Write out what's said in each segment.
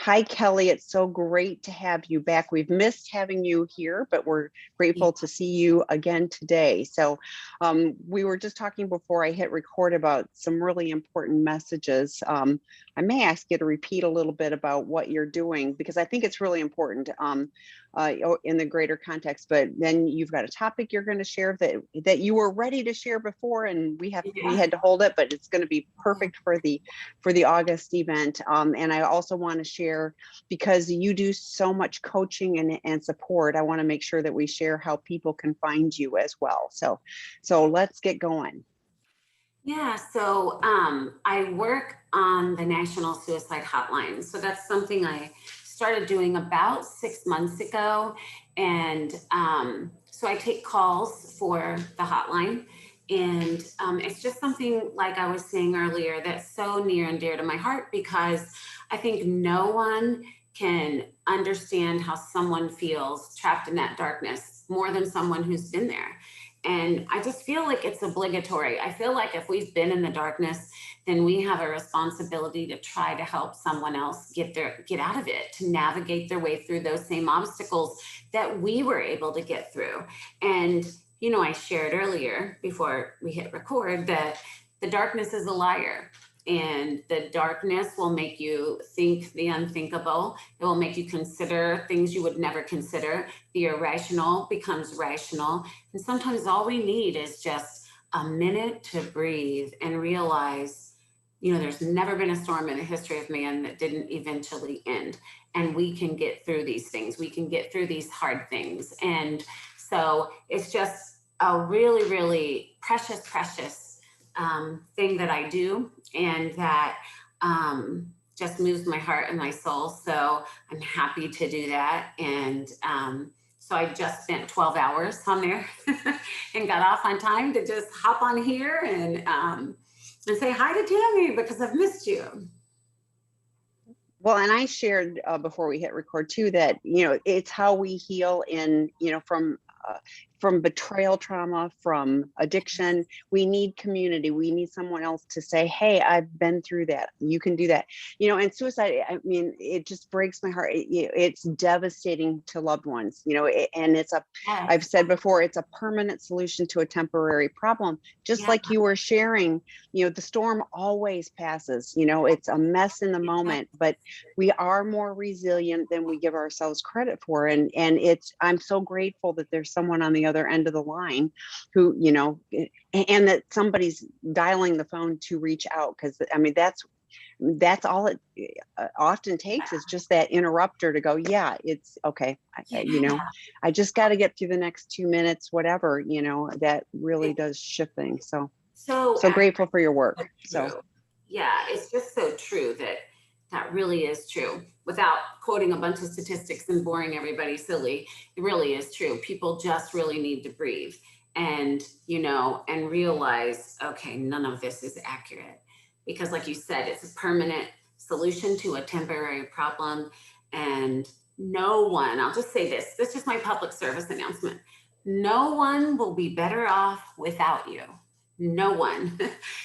Hi, Kelly. It's so great to have you back. We've missed having you here, but we're grateful to see you again today. So we were just talking before I hit record about some really important messages. I may ask you to repeat a little bit about what you're doing, because I think it's really important in the greater context. But then you've got a topic you're going to share that you were ready to share before, and we had to hold it, but it's going to be perfect for the August event. And I also want to share, because you do so much coaching and support, I want to make sure that we share how people can find you as well. So let's get going. Yeah, so I work on the National Suicide Hotline. So that's something I started doing about 6 months ago. And so I take calls for the hotline. And it's just something, like I was saying earlier, that's so near and dear to my heart, because I think no one can understand how someone feels trapped in that darkness more than someone who's been there. And I just feel like it's obligatory. I feel like if we've been in the darkness, then we have a responsibility to try to help someone else get out of it, to navigate their way through those same obstacles that we were able to get through. And, you know, I shared earlier before we hit record that the darkness is a liar. And the darkness will make you think the unthinkable. It will make you consider things you would never consider. The irrational becomes rational. And sometimes all we need is just a minute to breathe and realize, you know, there's never been a storm in the history of man that didn't eventually end. And we can get through these things. We can get through these hard things. And so it's just a really, really precious thing that I do, and that just moves my heart and my soul. So I'm happy to do that. And so I just spent 12 hours on there and got off on time to just hop on here and say hi to Tammy, because I've missed you. Well, and I shared before we hit record too, that, you know, it's how we heal from betrayal trauma, from addiction. We need community. We need someone else to say, hey, I've been through that. You can do that. You know, and suicide, I mean, it just breaks my heart. It's devastating to loved ones, you know, and I've said before, it's a permanent solution to a temporary problem. Just like you were sharing, you know, the storm always passes. You know, it's a mess in the moment, but we are more resilient than we give ourselves credit for. And I'm so grateful that there's someone on the other end of the line who, you know, and that somebody's dialing the phone to reach out, because I mean, that's all it often takes, is just that interrupter to go, yeah, it's okay. You know, I just got to get through the next 2 minutes, whatever, you know, that really does shift things. So grateful for your work. So yeah, it's just so true that really is true. Without quoting a bunch of statistics and boring everybody silly, it really is true. People just really need to breathe and, you know, and realize, okay, none of this is accurate. Because like you said, it's a permanent solution to a temporary problem. And no one, I'll just say this is my public service announcement. No one will be better off without you. No one.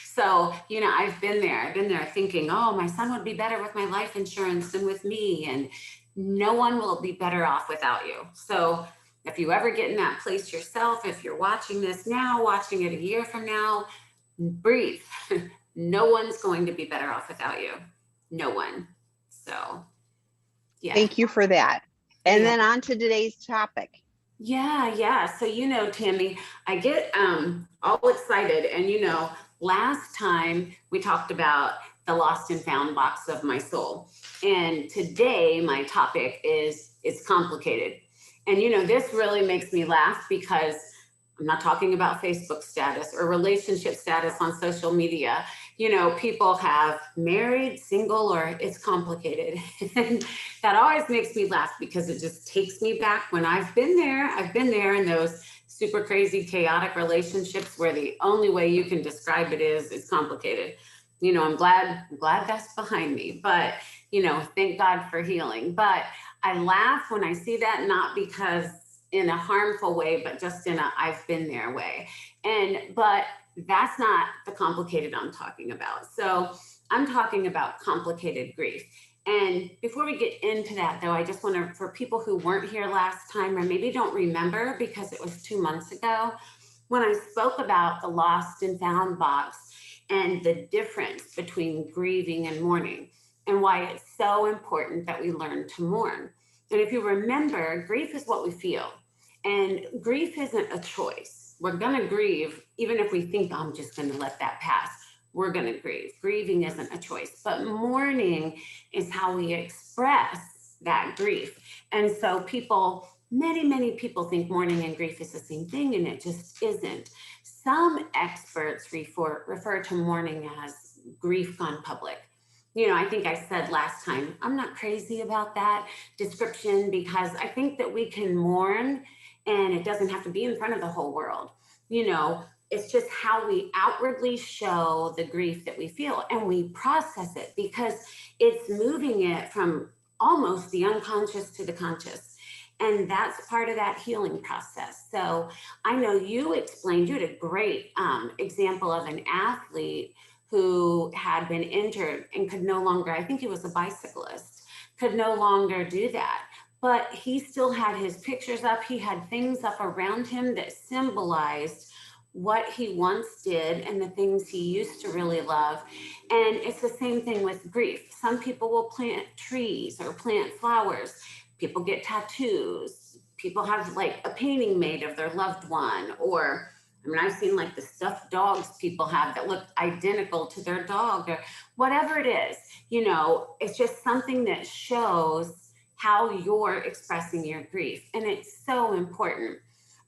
So, you know, I've been there thinking, oh, my son would be better with my life insurance than with me. And no one will be better off without you. So if you ever get in that place yourself, if you're watching this now, watching it a year from now, breathe. No one's going to be better off without you. No one. So, yeah. Thank you for that. And then on to today's topic. Yeah. So, you know, Tammy, I get all excited. And, you know, last time we talked about the lost and found box of my soul. And today my topic is it's complicated. And, you know, this really makes me laugh, because I'm not talking about Facebook status or relationship status on social media. You know, people have married, single, or it's complicated. And that always makes me laugh, because it just takes me back when I've been there in those super crazy, chaotic relationships where the only way you can describe it is it's complicated. You know, I'm glad that's behind me, but, you know, thank God for healing. But I laugh when I see that, not because in a harmful way, but just in a I've been there way. But that's not the complicated I'm talking about. So I'm talking about complicated grief. And before we get into that, though, I just want to, for people who weren't here last time or maybe don't remember because it was 2 months ago, when I spoke about the lost and found box and the difference between grieving and mourning and why it's so important that we learn to mourn. And if you remember, grief is what we feel, and grief isn't a choice. We're going to grieve, even if we think, I'm just going to let that pass. We're going to grieve. Grieving isn't a choice, but mourning is how we express that grief. And so people, many people think mourning and grief is the same thing, and it just isn't. Some experts refer to mourning as grief gone public. You know, I think I said last time, I'm not crazy about that description because I think that we can mourn and it doesn't have to be in front of the whole world. You know, it's just how we outwardly show the grief that we feel and we process it because it's moving it from almost the unconscious to the conscious. And that's part of that healing process. So I know you explained, you had a great example of an athlete who had been injured and could no longer, I think he was a bicyclist, could no longer do that. But he still had his pictures up. He had things up around him that symbolized what he once did and the things he used to really love. And it's the same thing with grief. Some people will plant trees or plant flowers. People get tattoos. People have like a painting made of their loved one. Or, I mean, I've seen like the stuffed dogs people have that look identical to their dog or whatever it is. You know, it's just something that shows how you're expressing your grief. And it's so important.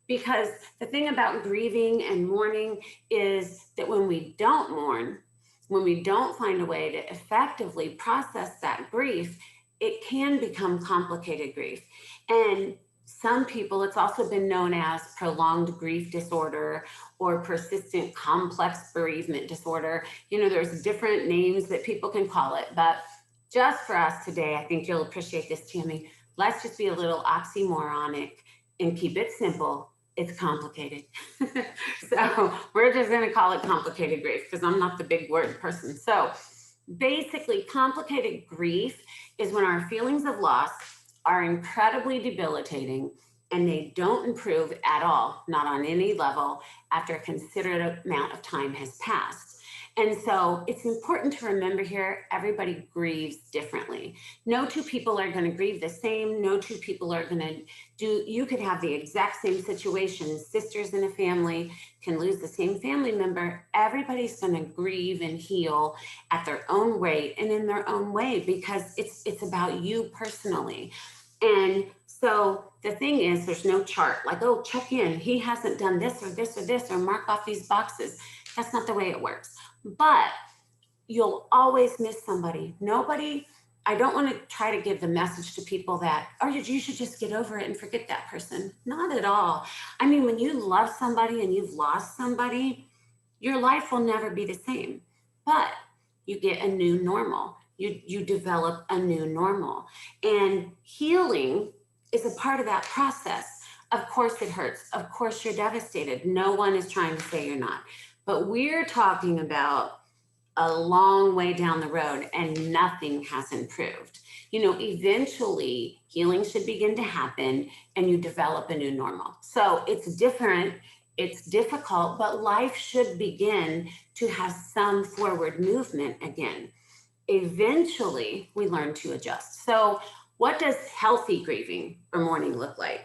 Because the thing about grieving and mourning is that when we don't mourn, when we don't find a way to effectively process that grief, it can become complicated grief. And some people, it's also been known as prolonged grief disorder or persistent complex bereavement disorder. You know, there's different names that people can call it, but just for us today, I think you'll appreciate this, Tammy. Let's just be a little oxymoronic and keep it simple. It's complicated. So we're just going to call it complicated grief because I'm not the big word person. So basically, complicated grief is when our feelings of loss are incredibly debilitating and they don't improve at all, not on any level, after a considerable amount of time has passed. And so it's important to remember here, everybody grieves differently. No two people are going to grieve the same. No two people are going to you could have the exact same situation. Sisters in a family can lose the same family member. Everybody's going to grieve and heal at their own rate and in their own way because it's about you personally. And so the thing is, there's no chart like, oh, check in. He hasn't done this or this or this or mark off these boxes. That's not the way it works. But you'll always miss somebody. Nobody, I don't want to try to give the message to people that, oh, you should just get over it and forget that person. Not at all. I mean, when you love somebody and you've lost somebody, your life will never be the same. But you get a new normal. You develop a new normal. And healing is a part of that process. Of course it hurts. Of course you're devastated. No one is trying to say you're not. But we're talking about a long way down the road and nothing has improved. You know, eventually healing should begin to happen and you develop a new normal. So it's different, it's difficult, but life should begin to have some forward movement again. Eventually we learn to adjust. So what does healthy grieving or mourning look like?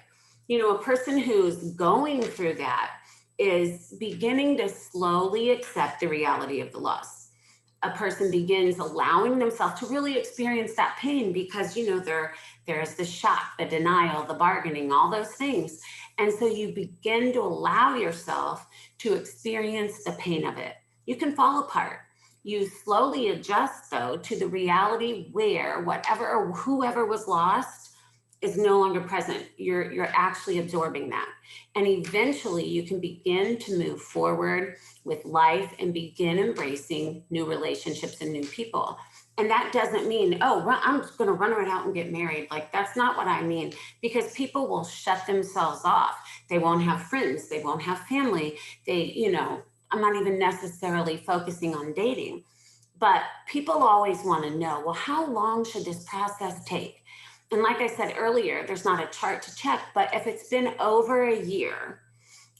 You know, a person who's going through that is beginning to slowly accept the reality of the loss. A person begins allowing themselves to really experience that pain because, you know, there's the shock, the denial, the bargaining, all those things. And so you begin to allow yourself to experience the pain of it. You can fall apart. You slowly adjust, though, to the reality where whatever or whoever was lost is no longer present. You're actually absorbing that. And eventually you can begin to move forward with life and begin embracing new relationships and new people. And that doesn't mean, oh, I'm just going to run right out and get married. Like, that's not what I mean, because people will shut themselves off. They won't have friends. They won't have family. I'm not even necessarily focusing on dating. But people always want to know, well, how long should this process take? And like I said earlier, there's not a chart to check, but if it's been over a year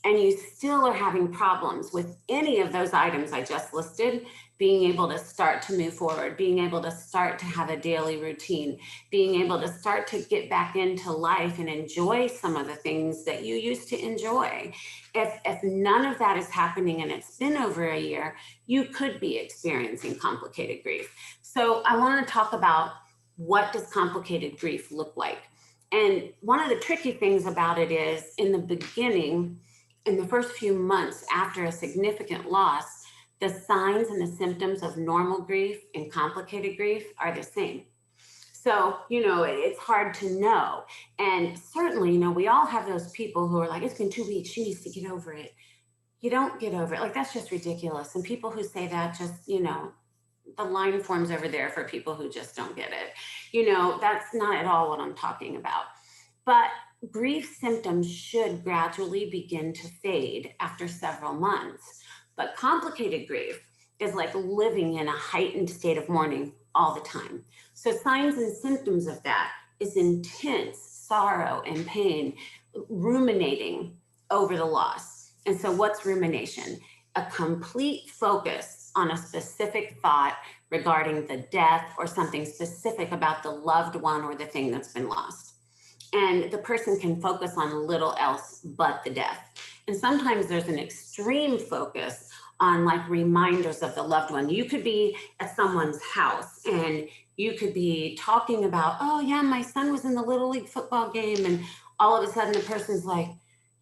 and you still are having problems with any of those items I just listed, being able to start to move forward, being able to start to have a daily routine, being able to start to get back into life and enjoy some of the things that you used to enjoy. If none of that is happening and it's been over a year, you could be experiencing complicated grief. So I want to talk about, what does complicated grief look like? And one of the tricky things about it is, in the beginning, in the first few months after a significant loss, the signs and the symptoms of normal grief and complicated grief are the same. So, it's hard to know. And certainly, we all have those people who are like, it's been 2 weeks, she needs to get over it. You don't get over it. Like, that's just ridiculous. And people who say that just, the line forms over there for people who just don't get it. That's not at all what I'm talking about. But grief symptoms should gradually begin to fade after several months. But complicated grief is like living in a heightened state of mourning all the time. So signs and symptoms of that is intense sorrow and pain, ruminating over the loss. And so what's rumination? A complete focus on a specific thought regarding the death or something specific about the loved one or the thing that's been lost. And the person can focus on little else but the death. And sometimes there's an extreme focus on like reminders of the loved one. You could be at someone's house and you could be talking about, oh yeah, my son was in the Little League football game. And all of a sudden the person's like,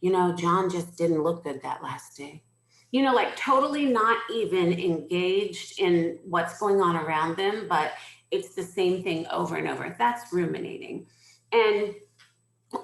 John just didn't look good that last day. Like totally not even engaged in what's going on around them, but it's the same thing over and over. That's ruminating.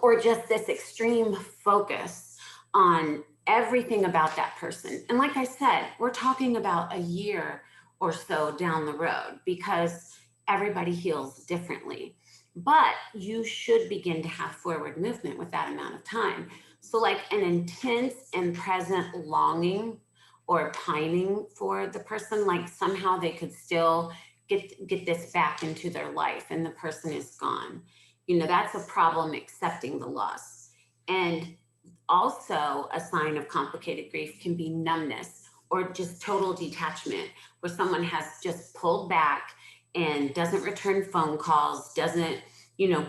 Or just this extreme focus on everything about that person. And like I said, we're talking about a year or so down the road, because everybody heals differently. But you should begin to have forward movement with that amount of time. So like an intense and present longing or pining for the person, like somehow they could still get this back into their life and the person is gone. That's a problem, accepting the loss. And also a sign of complicated grief can be numbness or just total detachment, where someone has just pulled back and doesn't return phone calls, doesn't,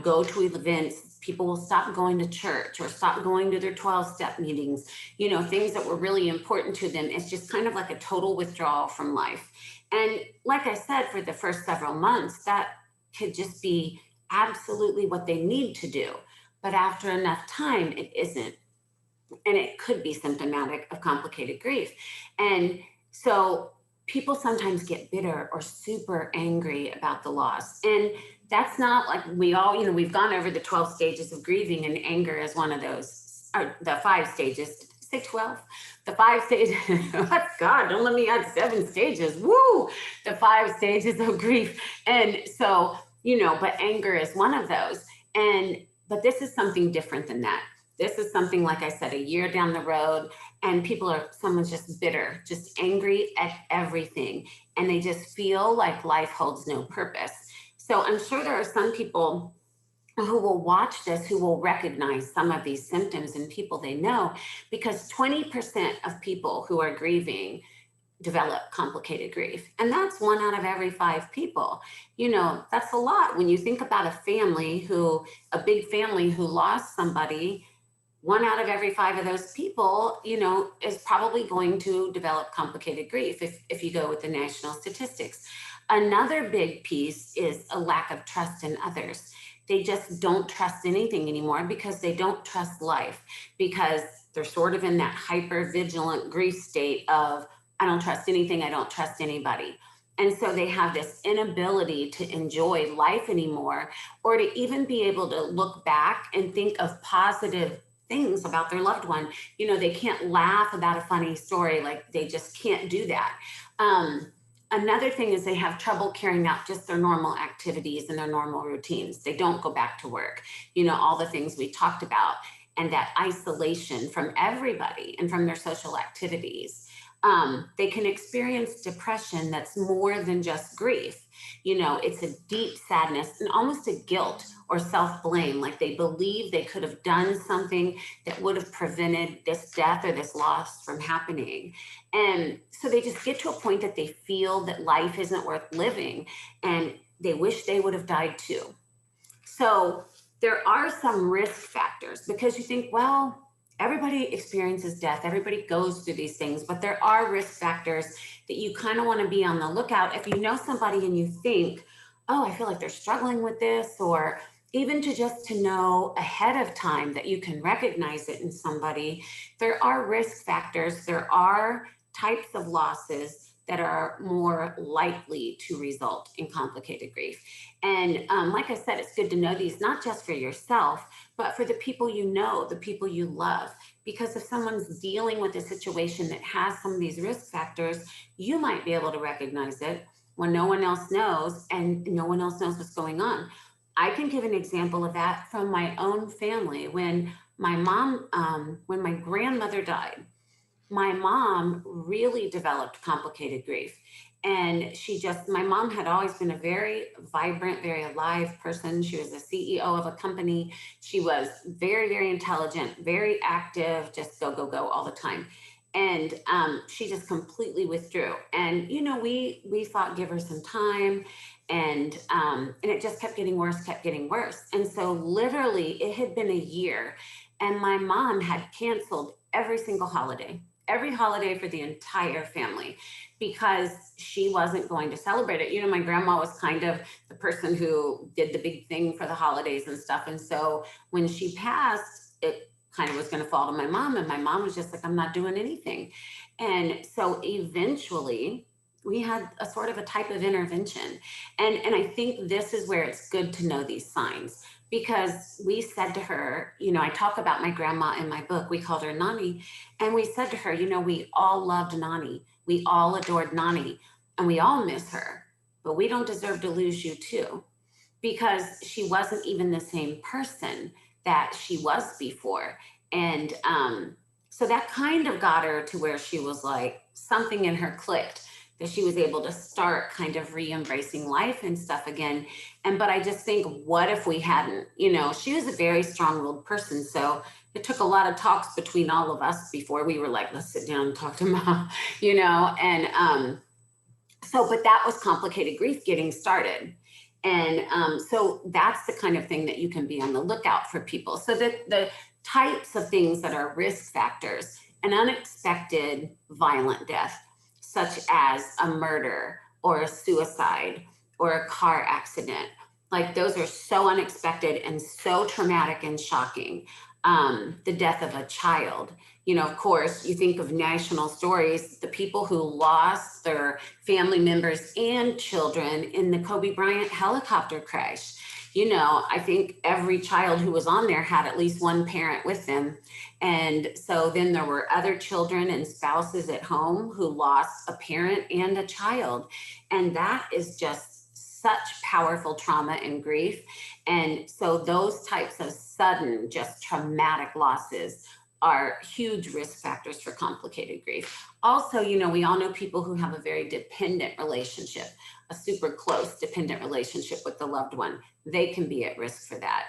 go to events. People will stop going to church or stop going to their 12-step meetings, things that were really important to them. It's just kind of like a total withdrawal from life. And like I said, for the first several months, that could just be absolutely what they need to do. But after enough time, it isn't. And it could be symptomatic of complicated grief. And so people sometimes get bitter or super angry about the loss. And that's not like we all, we've gone over the 12 stages of grieving, and anger is one of those, or the 5 stages. Say 12, the 5 stages. God, don't let me add 7 stages. Woo! The 5 stages of grief. And so, but anger is one of those. But this is something different than that. This is something, like I said, a year down the road, and someone's just bitter, just angry at everything. And they just feel like life holds no purpose. So I'm sure there are some people who will watch this, who will recognize some of these symptoms in people they know, because 20% of people who are grieving develop complicated grief. And that's 1 out of every 5 people. That's a lot. When you think about a big family who lost somebody, 1 out of every 5 of those people, is probably going to develop complicated grief if you go with the national statistics. Another big piece is a lack of trust in others. They just don't trust anything anymore because they don't trust life, because they're sort of in that hypervigilant grief state of, I don't trust anything, I don't trust anybody. And so they have this inability to enjoy life anymore, or to even be able to look back and think of positive things about their loved one. They can't laugh about a funny story, like they just can't do that. Another thing is they have trouble carrying out just their normal activities and their normal routines. They don't go back to work, all the things we talked about, and that isolation from everybody and from their social activities. they can experience depression that's more than just grief. You know, it's a deep sadness and almost a guilt or self-blame, like they believe they could have done something that would have prevented this death or this loss from happening. And so they just get to a point that they feel that life isn't worth living and they wish they would have died too. So there are some risk factors, because you think, well, everybody experiences death, everybody goes through these things, but there are risk factors that you kind of want to be on the lookout. If you know somebody and you think, oh, I feel like they're struggling with this, or even just to know ahead of time that you can recognize it in somebody, there are risk factors. There are types of losses that are more likely to result in complicated grief. And like I said, it's good to know these, not just for yourself, but for the people you know, the people you love. Because if someone's dealing with a situation that has some of these risk factors, you might be able to recognize it when no one else knows and no one else knows what's going on. I can give an example of that from my own family. When my mom, when my grandmother died, my mom really developed complicated grief. And my mom had always been a very vibrant, very alive person. She was the CEO of a company. She was very, very intelligent, very active, just go, go, go all the time. And she just completely withdrew. And, you know, we thought, give her some time. And it just kept getting worse, kept getting worse. And so literally it had been a year and my mom had canceled every single holiday, every holiday for the entire family, because she wasn't going to celebrate it. You know, my grandma was kind of the person who did the big thing for the holidays and stuff. And so when she passed, it kind of was going to fall to my mom. And my mom was just like, I'm not doing anything. And so eventually we had a sort of a type of intervention. And I think this is where it's good to know these signs. Because we said to her, you know, I talk about my grandma in my book, we called her Nani. And we said to her, you know, we all loved Nani. We all adored Nani and we all miss her, but we don't deserve to lose you too, because she wasn't even the same person that she was before. And so that kind of got her to where she was like, something in her clicked, that she was able to start kind of re-embracing life and stuff again. But I just think, what if we hadn't? You know, she was a very strong-willed person. So it took a lot of talks between all of us before we were like, let's sit down and talk to mom, you know? And but that was complicated grief getting started. And so that's the kind of thing that you can be on the lookout for people. So that the types of things that are risk factors: an unexpected violent death, such as a murder or a suicide or a car accident. Like, those are so unexpected and so traumatic and shocking. The death of a child. You know, of course, you think of national stories, the people who lost their family members and children in the Kobe Bryant helicopter crash. You know, I think every child who was on there had at least one parent with them. And so then there were other children and spouses at home who lost a parent and a child. And that is just such powerful trauma and grief. And so those types of sudden, just traumatic losses are huge risk factors for complicated grief. Also, you know, we all know people who have a very dependent relationship, a super close dependent relationship with the loved one. They can be at risk for that.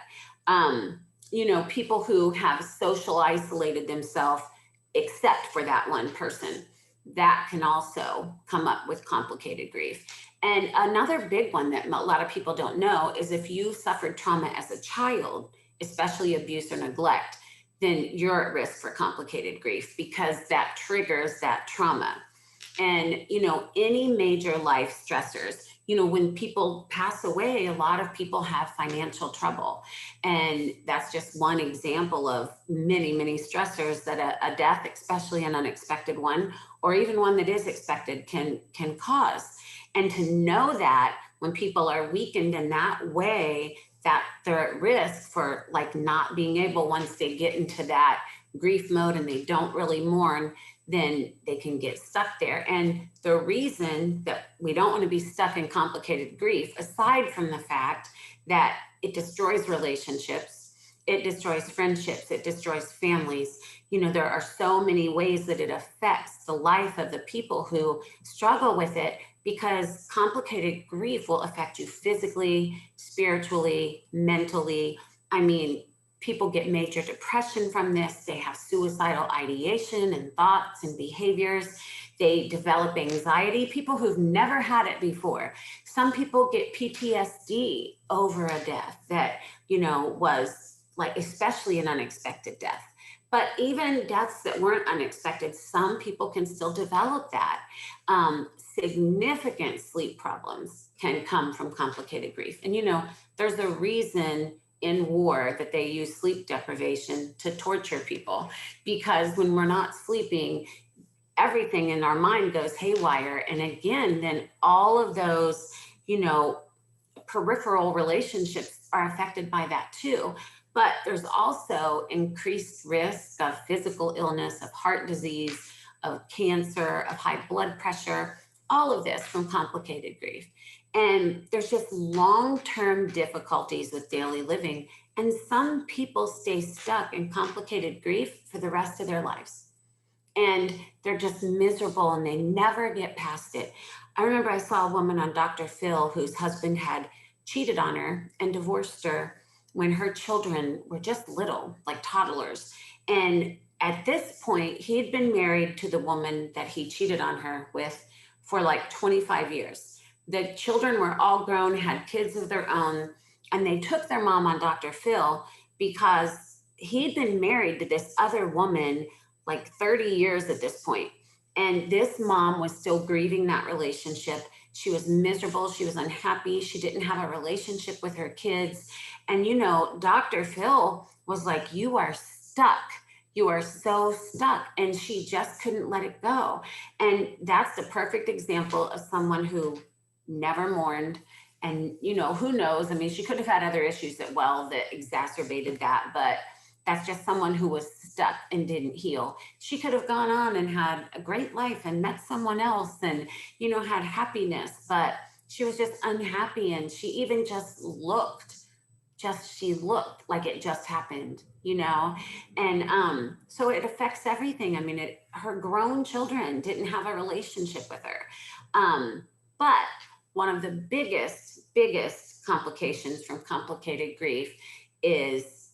You know, people who have social isolated themselves except for that one person, that can also come up with complicated grief. And another big one that a lot of people don't know is if you suffered trauma as a child, especially abuse or neglect, then you're at risk for complicated grief, because that triggers that trauma. And, you know, any major life stressors, you know, when people pass away, a lot of people have financial trouble. And that's just one example of many, many stressors that a death, especially an unexpected one, or even one that is expected, can cause. And to know that when people are weakened in that way, that they're at risk for like not being able, once they get into that grief mode and they don't really mourn, then they can get stuck there. And the reason that we don't want to be stuck in complicated grief, aside from the fact that it destroys relationships, it destroys friendships, it destroys families. there are so many ways that it affects the life of the people who struggle with it, because complicated grief will affect you physically, spiritually, mentally. I mean, people get major depression from this. They have suicidal ideation and thoughts and behaviors. They develop anxiety. People who've never had it before. Some people get PTSD over a death that, was like, especially an unexpected death. But even deaths that weren't unexpected, some people can still develop that. Significant sleep problems can come from complicated grief. And, there's a reason in war that they use sleep deprivation to torture people, because when we're not sleeping, everything in our mind goes haywire. And again, then all of those, peripheral relationships are affected by that too. But there's also increased risk of physical illness, of heart disease, of cancer, of high blood pressure, all of this from complicated grief. And there's just long-term difficulties with daily living. And some people stay stuck in complicated grief for the rest of their lives. And they're just miserable and they never get past it. I remember I saw a woman on Dr. Phil whose husband had cheated on her and divorced her when her children were just little, like toddlers. And at this point, he had been married to the woman that he cheated on her with for like 25 years. The children were all grown, had kids of their own, and they took their mom on Dr. Phil because he'd been married to this other woman like 30 years at this point. And this mom was still grieving that relationship. She was miserable. She was unhappy. She didn't have a relationship with her kids. And, Dr. Phil was like, you are stuck. You are so stuck. And she just couldn't let it go. And that's the perfect example of someone who never mourned. And, who knows? I mean, she could have had other issues that exacerbated that. But that's just someone who was stuck and didn't heal. She could have gone on and had a great life and met someone else and, had happiness, but she was just unhappy. And she even she looked like it just happened, And so it affects everything. I mean, her grown children didn't have a relationship with her. But one of the biggest complications from complicated grief is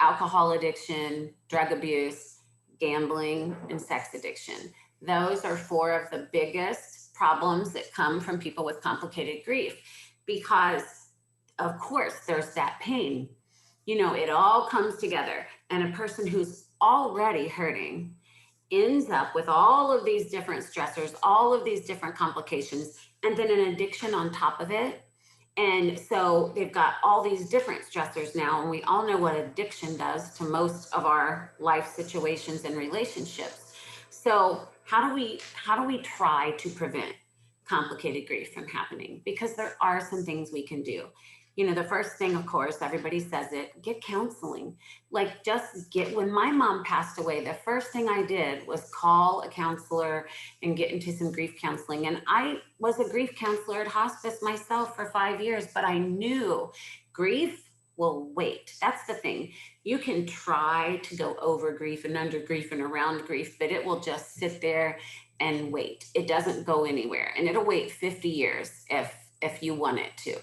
alcohol addiction, drug abuse, gambling, and sex addiction. Those are 4 of the biggest problems that come from people with complicated grief, because of course there's that pain. It all comes together, and a person who's already hurting ends up with all of these different stressors, all of these different complications, and then an addiction on top of it. And so they've got all these different stressors now, and we all know what addiction does to most of our life situations and relationships. So how do we try to prevent complicated grief from happening? Because there are some things we can do. The first thing, of course, everybody says it, get counseling. Like, when my mom passed away, the first thing I did was call a counselor and get into some grief counseling. And I was a grief counselor at hospice myself for 5 years, but I knew grief will wait. That's the thing. You can try to go over grief and under grief and around grief, but it will just sit there and wait. It doesn't go anywhere, and it'll wait 50 years if you want it to,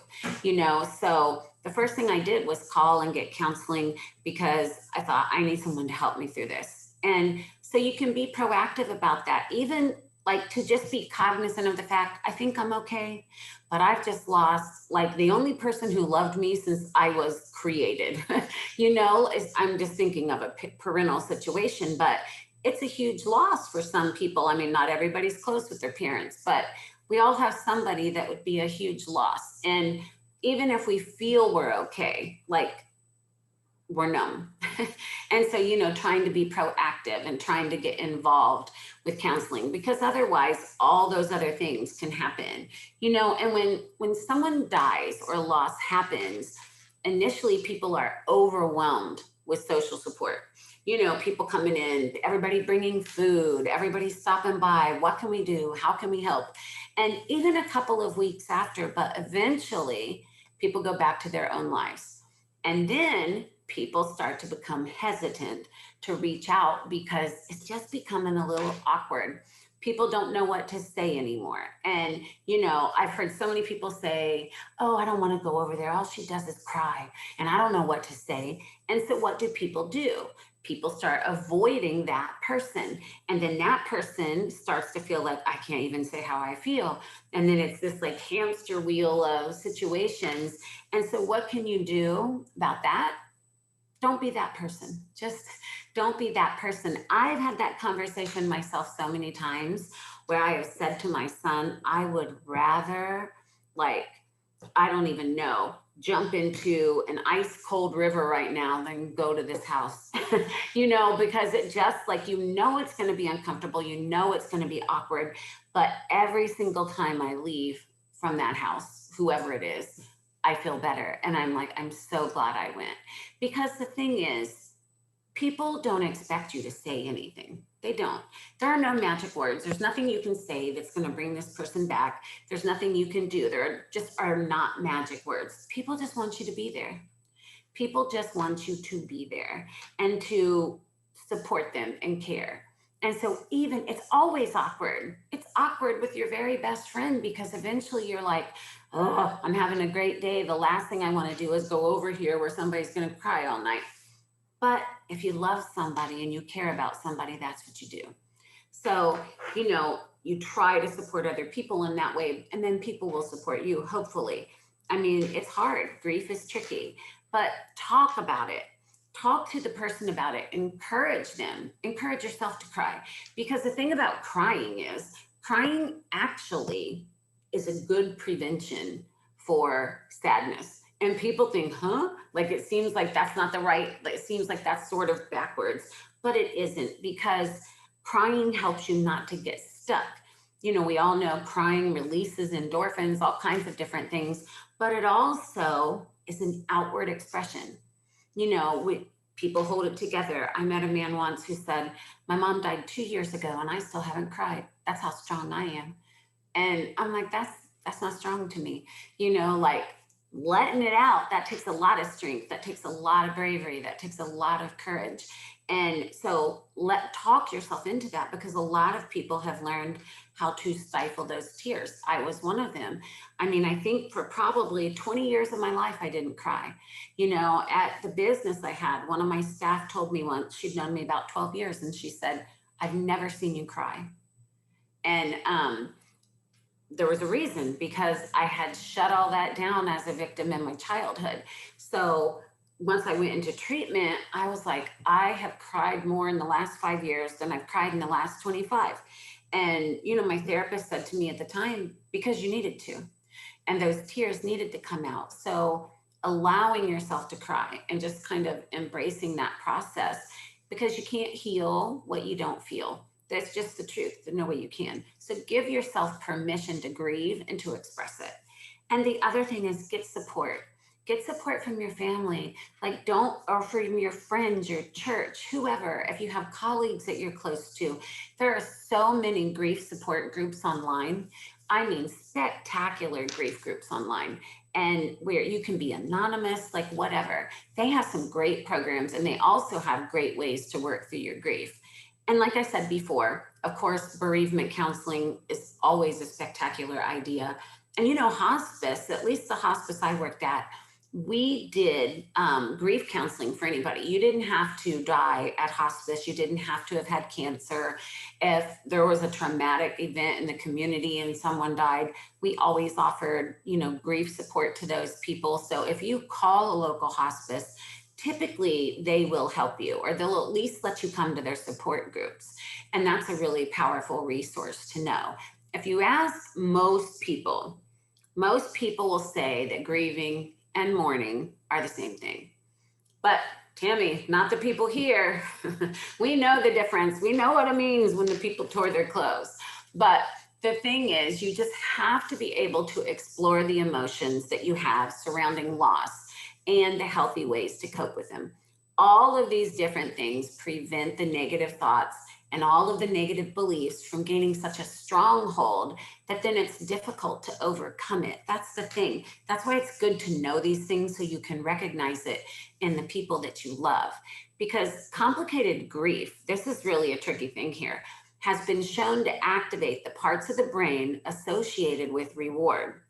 So the first thing I did was call and get counseling, because I thought I need someone to help me through this. And so you can be proactive about that, even like to just be cognizant of the fact, I think I'm okay, but I've just lost like the only person who loved me since I was created, I'm just thinking of a parental situation, but it's a huge loss for some people. I mean, not everybody's close with their parents, but we all have somebody that would be a huge loss. And even if we feel we're okay, like we're numb. And so, trying to be proactive and trying to get involved with counseling, because otherwise all those other things can happen, and when someone dies or loss happens, initially people are overwhelmed with social support. People coming in, everybody bringing food, everybody stopping by. What can we do? How can we help? And even a couple of weeks after, but eventually people go back to their own lives. And then people start to become hesitant to reach out because it's just becoming a little awkward. People don't know what to say anymore. And, I've heard so many people say, oh, I don't want to go over there. All she does is cry and I don't know what to say. And so what do? People start avoiding that person. And then that person starts to feel like, I can't even say how I feel. And then it's this like hamster wheel of situations. And so what can you do about that? Don't be that person. Just don't be that person. I've had that conversation myself so many times where I have said to my son, I would rather, like, I don't even know, jump into an ice cold river right now than go to this house, because it just like, it's going to be uncomfortable. It's going to be awkward. But every single time I leave from that house, whoever it is, I feel better. And I'm like, I'm so glad I went. Because the thing is, people don't expect you to say anything. They don't. There are no magic words. There's nothing you can say that's going to bring this person back. There's nothing you can do. There just are not magic words. People just want you to be there. People just want you to be there and to support them and care. And so even it's always awkward. It's awkward with your very best friend because eventually you're like, oh, I'm having a great day. The last thing I want to do is go over here where somebody's going to cry all night. But if you love somebody and you care about somebody, that's what you do. So, you try to support other people in that way, and then people will support you, hopefully. I mean, it's hard. Grief is tricky, but talk about it. Talk to the person about it. Encourage them. Encourage yourself to cry. Because the thing about crying actually is a good prevention for sadness. And people think, like it seems like that's not it seems like that's sort of backwards, but it isn't, because crying helps you not to get stuck. We all know crying releases endorphins, all kinds of different things, but it also is an outward expression. People hold it together. I met a man once who said, my mom died 2 years ago and I still haven't cried. That's how strong I am. And I'm like, that's not strong to me. Like letting it out, that takes a lot of strength. That takes a lot of bravery. That takes a lot of courage. And so talk yourself into that, because a lot of people have learned how to stifle those tears. I was one of them. I mean, I think for probably 20 years of my life, I didn't cry. At the business I had, one of my staff told me once, she'd known me about 12 years, and she said, I've never seen you cry. And there was a reason, because I had shut all that down as a victim in my childhood. So once I went into treatment, I was like, I have cried more in the last 5 years than I've cried in the last 25. And, my therapist said to me at the time, because you needed to, and those tears needed to come out. So allowing yourself to cry and just kind of embracing that process, because you can't heal what you don't feel. That's just the truth. There's no way you can. So give yourself permission to grieve and to express it. And the other thing is get support. Get support from your family, or from your friends, your church, whoever. If you have colleagues that you're close to, there are so many grief support groups online. I mean, spectacular grief groups online, and where you can be anonymous, like whatever. They have some great programs, and they also have great ways to work through your grief. And like I said before, of course, bereavement counseling is always a spectacular idea. And hospice, at least the hospice I worked at, we did grief counseling for anybody. You didn't have to die at hospice. You didn't have to have had cancer. If there was a traumatic event in the community and someone died, we always offered, grief support to those people. So if you call a local hospice, typically they will help you, or they'll at least let you come to their support groups. And that's a really powerful resource to know. If you ask most people will say that grieving and mourning are the same thing. But Tammy, not the people here. We know the difference. We know what it means when the people tore their clothes. But the thing is, you just have to be able to explore the emotions that you have surrounding loss and the healthy ways to cope with them. All of these different things prevent the negative thoughts and all of the negative beliefs from gaining such a stronghold that then it's difficult to overcome it. That's the thing. That's why it's good to know these things so you can recognize it in the people that you love. Because complicated grief, this is really a tricky thing here, has been shown to activate the parts of the brain associated with reward.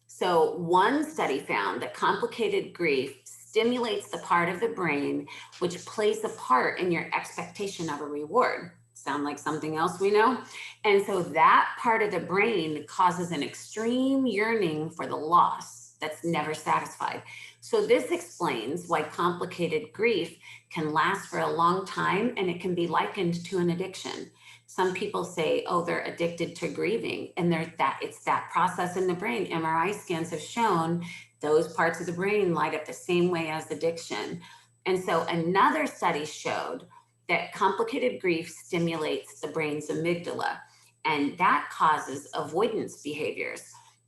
So one study found that complicated grief stimulates the part of the brain which plays a part in your expectation of a reward. Sound like something else we know? And so that part of the brain causes an extreme yearning for the loss that's never satisfied. So this explains why complicated grief can last for a long time, and it can be likened to an addiction. Some people say, oh, they're addicted to grieving, and it's that process in the brain. MRI scans have shown those parts of the brain light up the same way as addiction. And so another study showed that complicated grief stimulates the brain's amygdala, and that causes avoidance behaviors.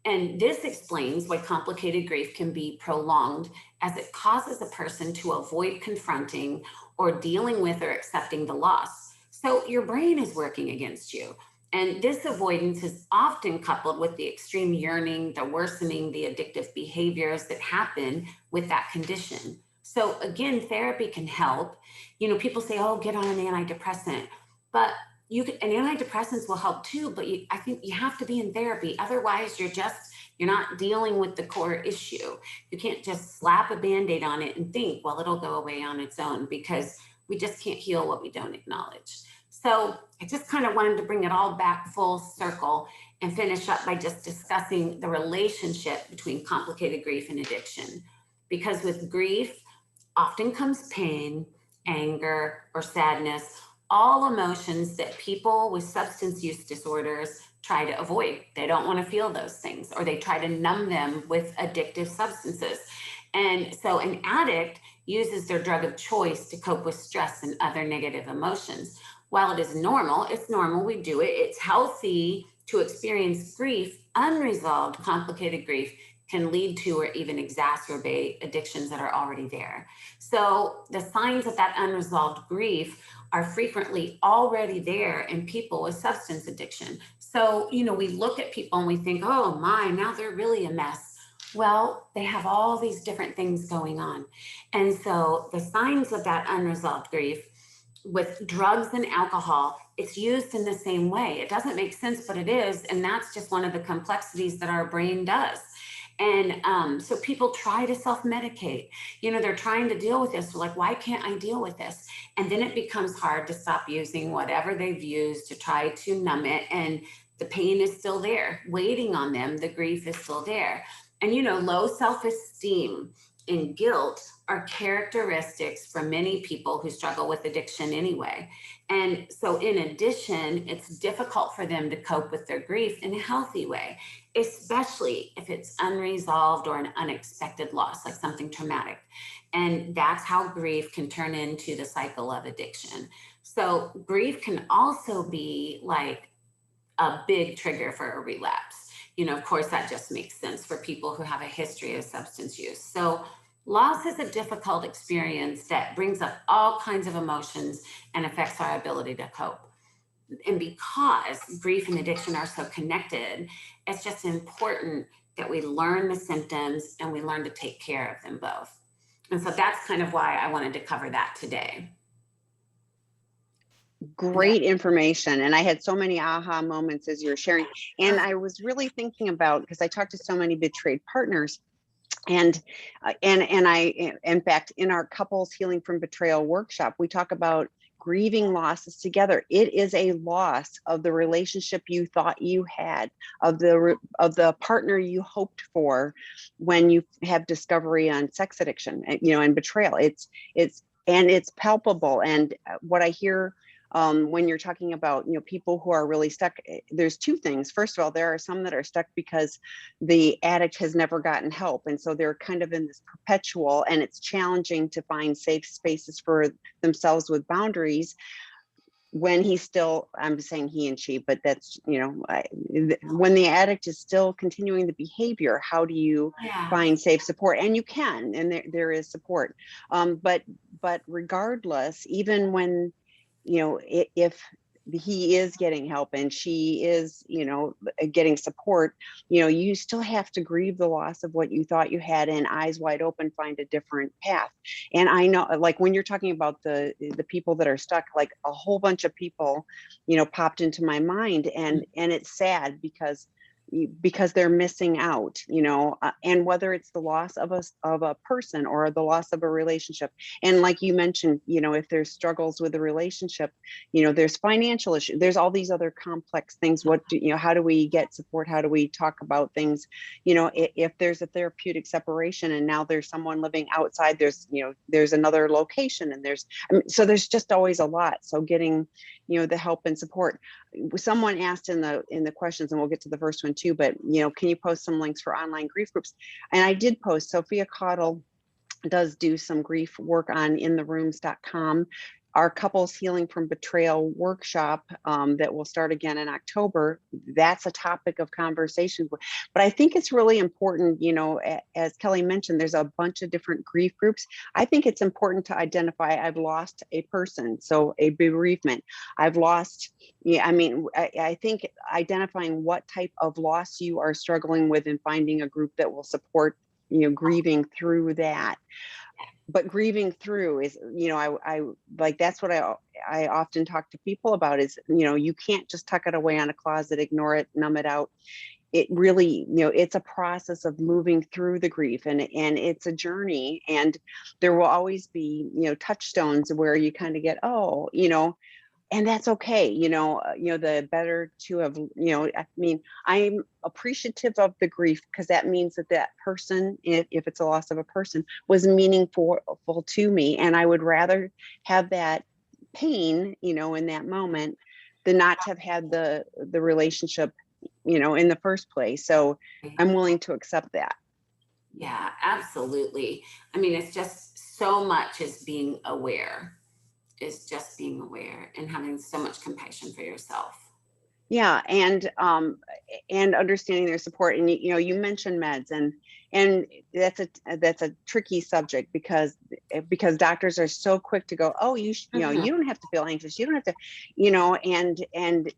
And this explains why complicated grief can be prolonged, as it causes a person to avoid confronting or dealing with or accepting the loss. So your brain is working against you. And this avoidance is often coupled with the extreme yearning, the worsening, the addictive behaviors that happen with that condition. So again, therapy can help. You know, people say, oh, get on an antidepressant, but and antidepressants will help too, but I think you have to be in therapy. Otherwise, you're not dealing with the core issue. You can't just slap a Band-Aid on it and think, well, it'll go away on its own, because we just can't heal what we don't acknowledge. So I just kind of wanted to bring it all back full circle and finish up by just discussing the relationship between complicated grief and addiction. Because with grief often comes pain, anger, or sadness, all emotions that people with substance use disorders try to avoid. They don't want to feel those things, or they try to numb them with addictive substances. And so an addict uses their drug of choice to cope with stress and other negative emotions. While it is normal, we do it, it's healthy to experience grief. Unresolved, complicated grief can lead to or even exacerbate addictions that are already there. So the signs of that unresolved grief are frequently already there in people with substance addiction. So, you know, we look at people and we think, oh my, now they're really a mess. Well, they have all these different things going on. And so the signs of that unresolved grief with drugs and alcohol, it's used in the same way. It doesn't make sense, but it is. And that's just one of the complexities that our brain does. And so people try to self-medicate. You know, they're trying to deal with this. They're like, why can't I deal with this? And then it becomes hard to stop using whatever they've used to try to numb it. And the pain is still there, waiting on them. The grief is still there. And, you know, low self-esteem and guilt are characteristics for many people who struggle with addiction anyway. And so in addition, it's difficult for them to cope with their grief in a healthy way, especially if it's unresolved or an unexpected loss, like something traumatic. And that's how grief can turn into the cycle of addiction. So grief can also be like a big trigger for a relapse. You know, of course, that just makes sense for people who have a history of substance use. So loss is a difficult experience that brings up all kinds of emotions and affects our ability to cope. And because grief and addiction are so connected, it's just important that we learn the symptoms and we learn to take care of them both. And so that's kind of why I wanted to cover that today. Great information. And I had so many aha moments as you're sharing. And I was really thinking about, because I talked to so many betrayed partners, and I, in fact, in our couples healing from betrayal workshop, we talk about grieving losses together. It is a loss of the relationship you thought you had, of the partner you hoped for when you have discovery on sex addiction, you know, and betrayal. It's palpable. And what I hear when you're talking about, you know, people who are really stuck, there's two things. First of all, there are some that are stuck because the addict has never gotten help. And so they're kind of in this perpetual, and it's challenging to find safe spaces for themselves with boundaries when he's still, I'm saying he and she, but that's, you know, when the addict is still continuing the behavior, how do you find safe support? And you can, and there is support. But regardless, even when, you know, if he is getting help and she is, getting support, you still have to grieve the loss of what you thought you had and eyes wide open find a different path. And I know, like when you're talking about the people that are stuck, like a whole bunch of people, popped into my mind, and it's sad because they're missing out, and whether it's the loss of a person or the loss of a relationship. And like you mentioned, if there's struggles with the relationship, there's financial issues, there's all these other complex things. How do we get support? How do we talk about things? If there's a therapeutic separation and now there's someone living outside, there's another location, and so there's just always a lot. So getting, the help and support. Someone asked in the questions, and we'll get to the first one too, but can you post some links for online grief groups? And I did post. Sophia Caudle does do some grief work on intherooms.com. Our couples healing from betrayal workshop that will start again in October, that's a topic of conversation. But I think it's really important, as Kelley mentioned, there's a bunch of different grief groups. I think it's important to identify, I've lost a person, so a bereavement. I've lost, I think identifying what type of loss you are struggling with and finding a group that will support, grieving through that. But grieving through is, I like, that's what I often talk to people about is, you can't just tuck it away on a closet, ignore it, numb it out. It really, it's a process of moving through the grief, and it's a journey, and there will always be, touchstones where you kind of get, oh, and that's okay. The better to have, I'm appreciative of the grief because that means that person, if it's a loss of a person, was meaningful to me. And I would rather have that pain, in that moment than not to have had the relationship, in the first place. So I'm willing to accept that. Yeah, absolutely. It's just so much is being aware. Is just being aware and having so much compassion for yourself. Yeah, and understanding their support. And you mentioned meds, and that's a tricky subject because doctors are so quick to go, oh, you don't have to feel anxious, you don't have to, and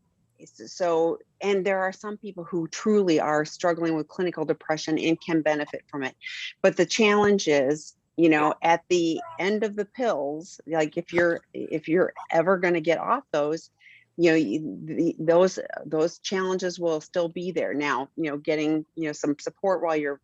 so, and there are some people who truly are struggling with clinical depression and can benefit from it. But the challenge is, at the end of the pills, like if you're ever going to get off those, those challenges will still be there. Now, getting, some support while you're,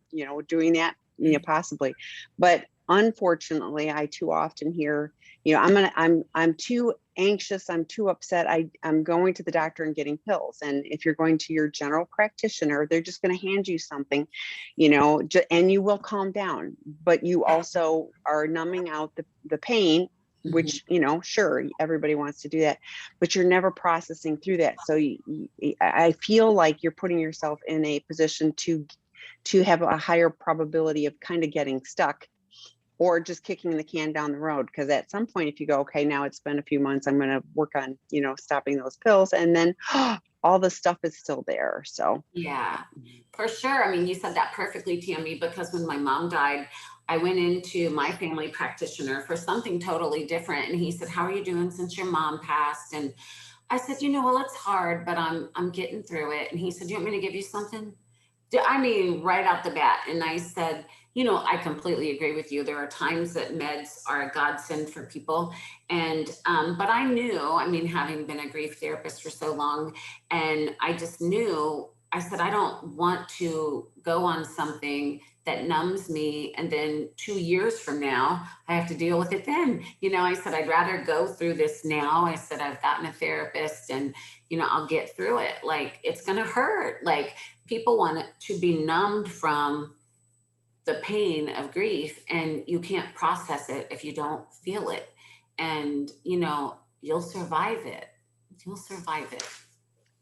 doing that, possibly. But unfortunately, I too often hear, I'm too anxious, I'm too upset, I'm going to the doctor and getting pills. And if you're going to your general practitioner, they're just going to hand you something, and you will calm down, but you also are numbing out the pain, which, sure, everybody wants to do that, but you're never processing through that. So I feel like you're putting yourself in a position to have a higher probability of kind of getting stuck or just kicking the can down the road. Because at some point, if you go, okay, now it's been a few months, I'm going to work on, stopping those pills. And then all the stuff is still there. So. Yeah, for sure. You said that perfectly, Tammy, because when my mom died, I went into my family practitioner for something totally different. And he said, how are you doing since your mom passed? And I said, well, it's hard, but I'm getting through it. And he said, do you want me to give you something? Right out the bat. And I said, I completely agree with you. There are times that meds are a godsend for people. And, but I knew, having been a grief therapist for so long, and I just knew, I said, I don't want to go on something that numbs me. And then 2 years from now, I have to deal with it then. I said, I'd rather go through this now. I said, I've gotten a therapist and, I'll get through it. Like, it's going to hurt. Like, people want it to be numbed from the pain of grief, and you can't process it if you don't feel it. And, you'll survive it. You'll survive it.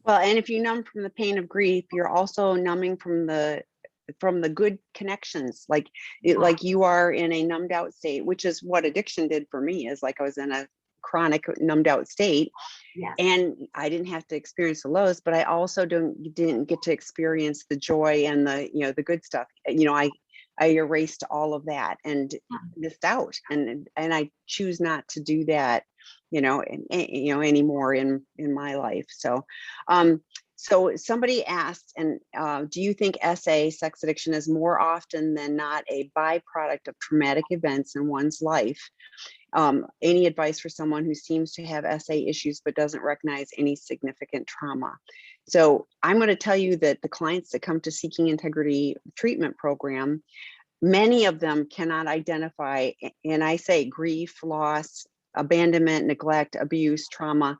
Well, and if you numb from the pain of grief, you're also numbing from the good connections, like you are in a numbed out state, which is what addiction did for me. Is like I was in a chronic numbed out state. Yes. And I didn't have to experience the lows, but I also didn't get to experience the joy and the good stuff. I erased all of that and missed out, and I choose not to do that anymore in my life. So, so somebody asked, and do you think SA, sex addiction, is more often than not a byproduct of traumatic events in one's life? Any advice for someone who seems to have SA issues but doesn't recognize any significant trauma? So I'm going to tell you that the clients that come to Seeking Integrity treatment program, many of them cannot identify, and I say grief, loss, abandonment, neglect, abuse, trauma.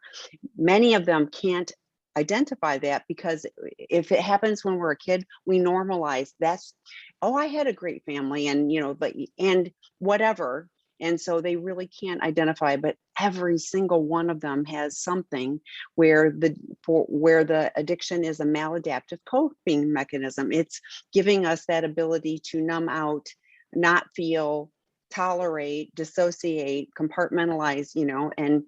Many of them can't identify that, because if it happens when we're a kid, we normalize that's, oh, I had a great family, and but and whatever. And so they really can't identify, but every single one of them has something where the addiction is a maladaptive coping mechanism. It's giving us that ability to numb out, not feel, tolerate, dissociate, compartmentalize, and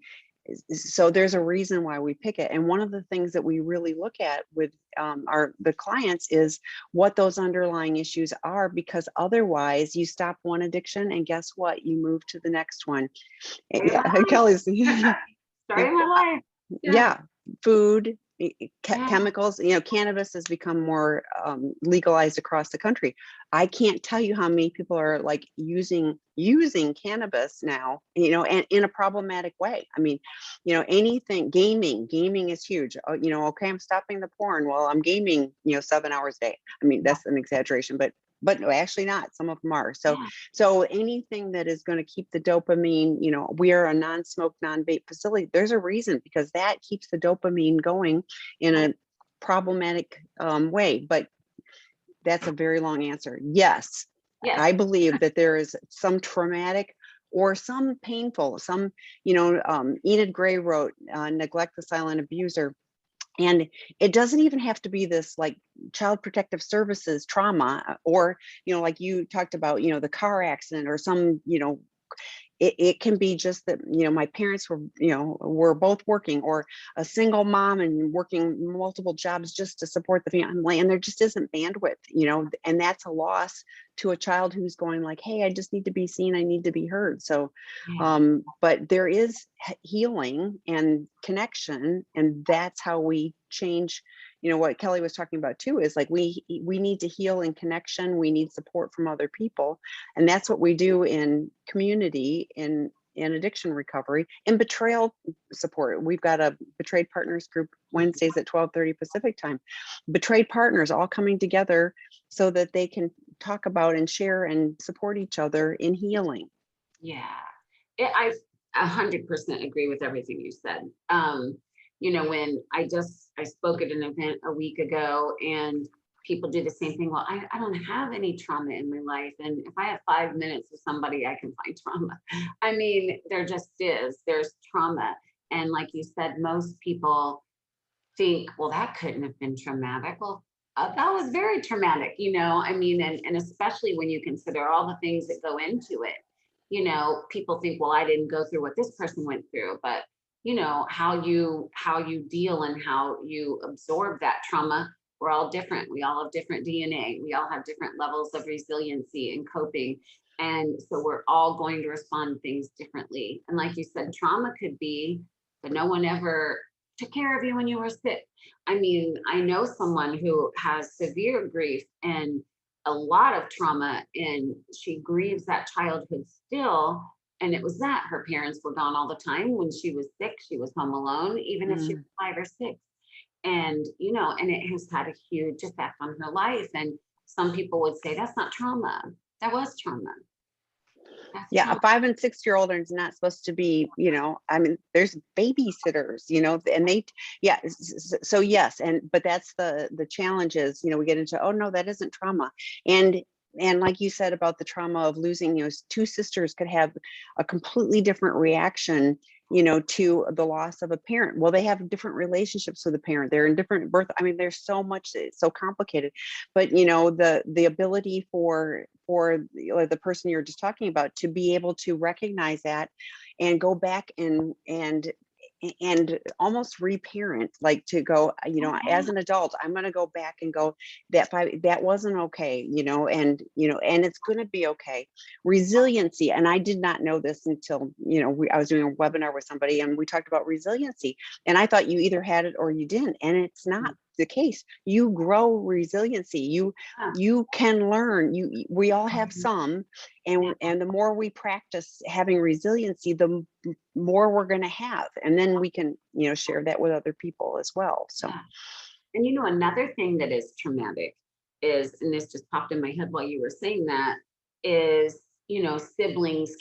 so there's a reason why we pick it. And one of the things that we really look at with the clients is what those underlying issues are, because otherwise you stop one addiction and guess what, you move to the next one. Yeah, Kelley's starting my life. Yeah, food, chemicals. Cannabis has become more legalized across the country. I can't tell you how many people are like using cannabis now, and in a problematic way. I mean, anything. Gaming is huge. Okay, I'm stopping the porn while I'm gaming, 7 hours a day. I mean, that's an exaggeration, but no, actually not. Some of them are. So anything that is going to keep the dopamine, we are a non-smoke, non-vape facility. There's a reason, because that keeps the dopamine going in a problematic way. But that's a very long answer. Yes, I believe that there is some traumatic or some painful, Enid Gray wrote, Neglect the Silent Abuser. And it doesn't even have to be this like child protective services trauma, or, like you talked about, the car accident or some, it can be just that, my parents were both working, or a single mom and working multiple jobs just to support the family. And there just isn't bandwidth, and that's a loss to a child who's going like, hey, I just need to be seen. I need to be heard. So, but there is healing and connection, and that's how we change. What Kelley was talking about too is like, we need to heal in connection. We need support from other people. And that's what we do in community, in addiction recovery, and betrayal support. We've got a Betrayed Partners group Wednesdays at 12:30 Pacific time. Betrayed partners all coming together so that they can talk about and share and support each other in healing. Yeah, I 100% agree with everything you said. When I spoke at an event a week ago, and people do the same thing. Well, I don't have any trauma in my life. And if I have 5 minutes with somebody, I can find trauma. I mean, there just is, there's trauma. And like you said, most people think, well, that couldn't have been traumatic. Well, that was very traumatic, I mean, and especially when you consider all the things that go into it. People think, well, I didn't go through what this person went through, but how you deal and how you absorb that trauma, we're all different. We all have different DNA. We all have different levels of resiliency and coping. And so we're all going to respond to things differently. And like you said, trauma could be that no one ever took care of you when you were sick. I mean, I know someone who has severe grief and a lot of trauma, and she grieves that childhood still. And it was that her parents were gone all the time. When she was sick, she was home alone, even if she was 5 or 6. And, and it has had a huge effect on her life. And some people would say, that's not trauma. That was trauma. A 5 and 6 year old is not supposed to be, I mean, there's babysitters, and they, so yes. But that's the challenge is, we get into, oh no, that isn't trauma. And like you said about the trauma of losing, 2 sisters could have a completely different reaction, to the loss of a parent. Well, they have different relationships with the parent. They're in different birth. I mean, there's so much, it's so complicated. But the ability for the person you're just talking about to be able to recognize that and go back and and almost reparent, like to go, as an adult, I'm going to go back and go, that wasn't okay, and, and it's going to be okay. Resiliency. And I did not know this until, I was doing a webinar with somebody and we talked about resiliency. And I thought you either had it or you didn't. And it's not the case. You grow resiliency. You can learn. We all have some, and the more we practice having resiliency, the more we're going to have, and then we can share that with other people as well. So and another thing that is traumatic is, and this just popped in my head while you were saying that, is siblings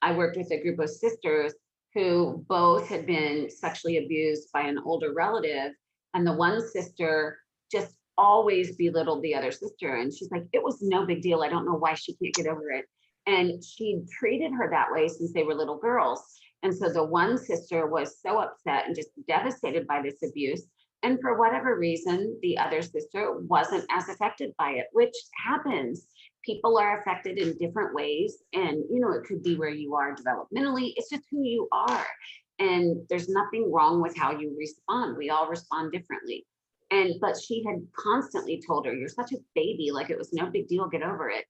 I worked with a group of sisters who both had been sexually abused by an older relative, and the one sister just always belittled the other sister, and she's like, it was no big deal, I don't know why she can't get over it. And she treated her that way since they were little girls. And so the one sister was so upset and just devastated by this abuse. And for whatever reason, the other sister wasn't as affected by it, which happens. People are affected in different ways. And, it could be where you are developmentally. It's just who you are. And there's nothing wrong with how you respond. We all respond differently. But she had constantly told her, you're such a baby, like it was no big deal, get over it.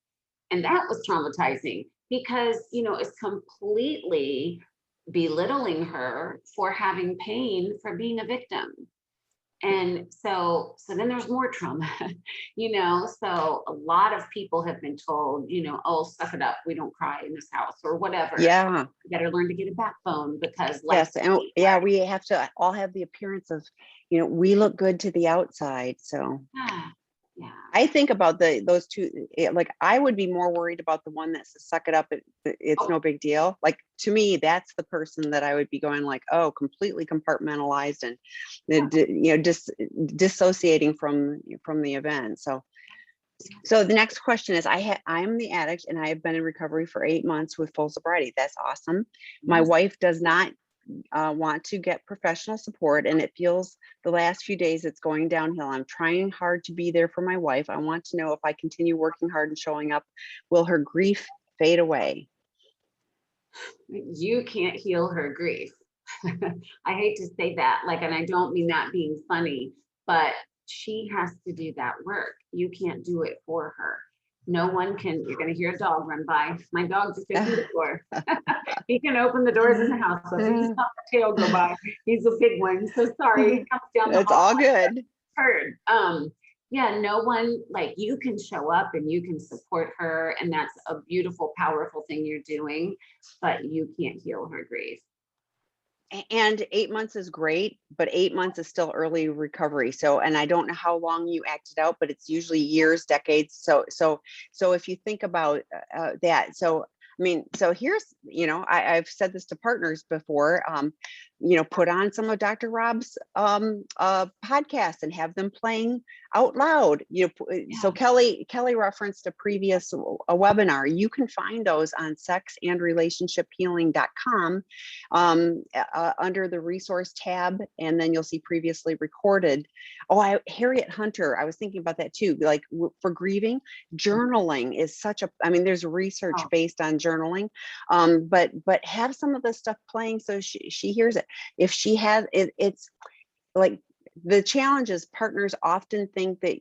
And that was traumatizing because, it's completely belittling her for having pain for being a victim. And so then there's more trauma, so a lot of people have been told, oh, suck it up, we don't cry in this house or whatever. Yeah. You better learn to get a backbone because yes. And we have to all have the appearance of, we look good to the outside. So yeah. I think about those two, like I would be more worried about the one that says suck it up, it's no big deal. Like to me, that's the person that I would be going like, oh, completely compartmentalized and dissociating from the event. So the next question is, I'm the addict and I have been in recovery for 8 months with full sobriety. That's awesome. My wife does not want to get professional support, and it feels the last few days it's going downhill. I'm trying hard to be there for my wife. I want to know if I continue working hard and showing up, will her grief fade away? You can't heal her grief. I hate to say that, and I don't mean that being funny, but she has to do that work. You can't do it for her. No one can. You're going to hear a dog run by. My dog just opened the door. He can open the doors in the house. So if you saw the tail go by, he's a big one. So sorry. He comes down the It's all good. Heard. No one, you can show up and you can support her. And that's a beautiful, powerful thing you're doing, but you can't heal her grief. And 8 months is great, but 8 months is still early recovery. So, and I don't know how long you acted out, but it's usually years, decades. So if you think about that, so here's, I've said this to partners before, put on some of Dr. Rob's podcasts and have them playing out loud. So Kelley referenced a previous webinar. You can find those on sexandrelationshiphealing.com under the resource tab, and then you'll see previously recorded. Harriet Hunter, I was thinking about that too. Like for grieving, journaling is such a, there's research based on journaling, but have some of the stuff playing so she hears it. If she has it, it's like the challenge is partners often think that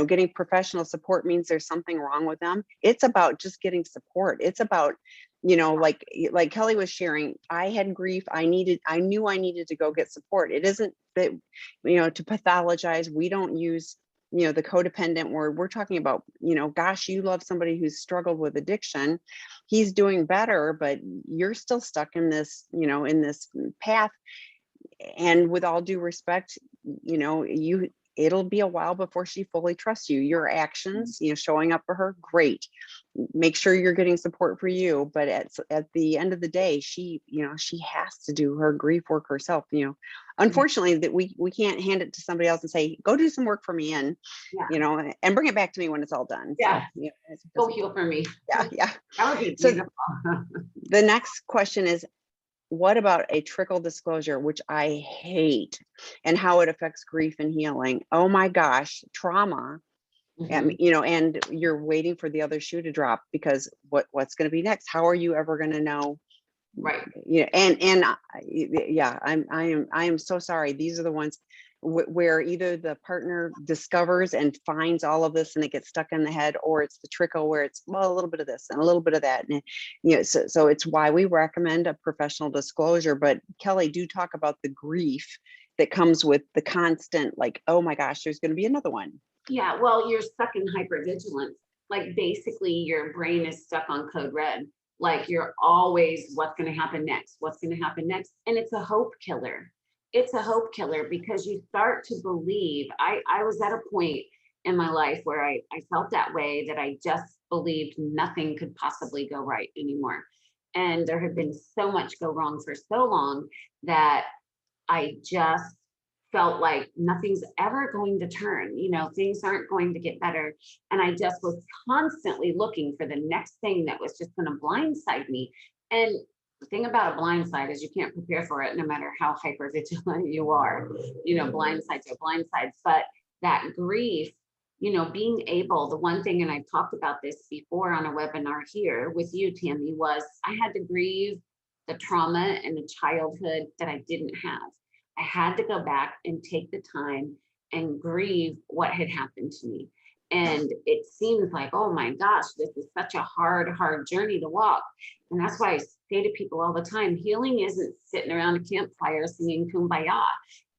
getting professional support means there's something wrong with them. It's about just getting support. It's about like Kelley was sharing, I had grief, I knew I needed to go get support. It isn't that to pathologize. We don't use the codependent word. We're talking about gosh, you love somebody who's struggled with addiction, he's doing better, but you're still stuck in this in this path. And with all due respect, it'll be a while before she fully trusts you. Your actions, showing up for her, great. Make sure you're getting support for you. But at the end of the day, she has to do her grief work herself. Unfortunately, that we can't hand it to somebody else and say, go do some work for me and and bring it back to me when it's all done. Yeah. So, go heal for me. Yeah. That would be beautiful. So the next question is, what about a trickle disclosure, which I hate, and how it affects grief and healing? Oh my gosh, trauma. And you're waiting for the other shoe to drop because what's going to be next? How are you ever going to know Right. Yeah, yeah, I am so sorry. These are the ones where either the partner discovers and finds all of this and it gets stuck in the head, or it's the trickle where it's, well, a little bit of this and a little bit of that, and so it's why we recommend a professional disclosure. But Kelly, do talk about the grief that comes with the constant, like, oh my gosh, there's going to be another one. Yeah, well, you're stuck in hypervigilance. Like basically your brain is stuck on code red. Like you're always, what's going to happen next? What's going to happen next? And it's a hope killer. It's a hope killer because you start to believe. I was at a point in my life where I felt that way, that I just believed nothing could possibly go right anymore. And there had been so much go wrong for so long that I just felt like nothing's ever going to turn, things aren't going to get better. And I just was constantly looking for the next thing that was just going to blindside me. And the thing about a blindside is you can't prepare for it no matter how hyper vigilant you are. Blindsides are blindsides. But that grief, being able, the one thing, and I've talked about this before on a webinar here with you, Tammy, was I had to grieve the trauma and the childhood that I didn't have. I had to go back and take the time and grieve what had happened to me. And it seems like, oh my gosh, this is such a hard journey to walk. And that's why I say to people all the time, healing isn't sitting around a campfire singing Kumbaya.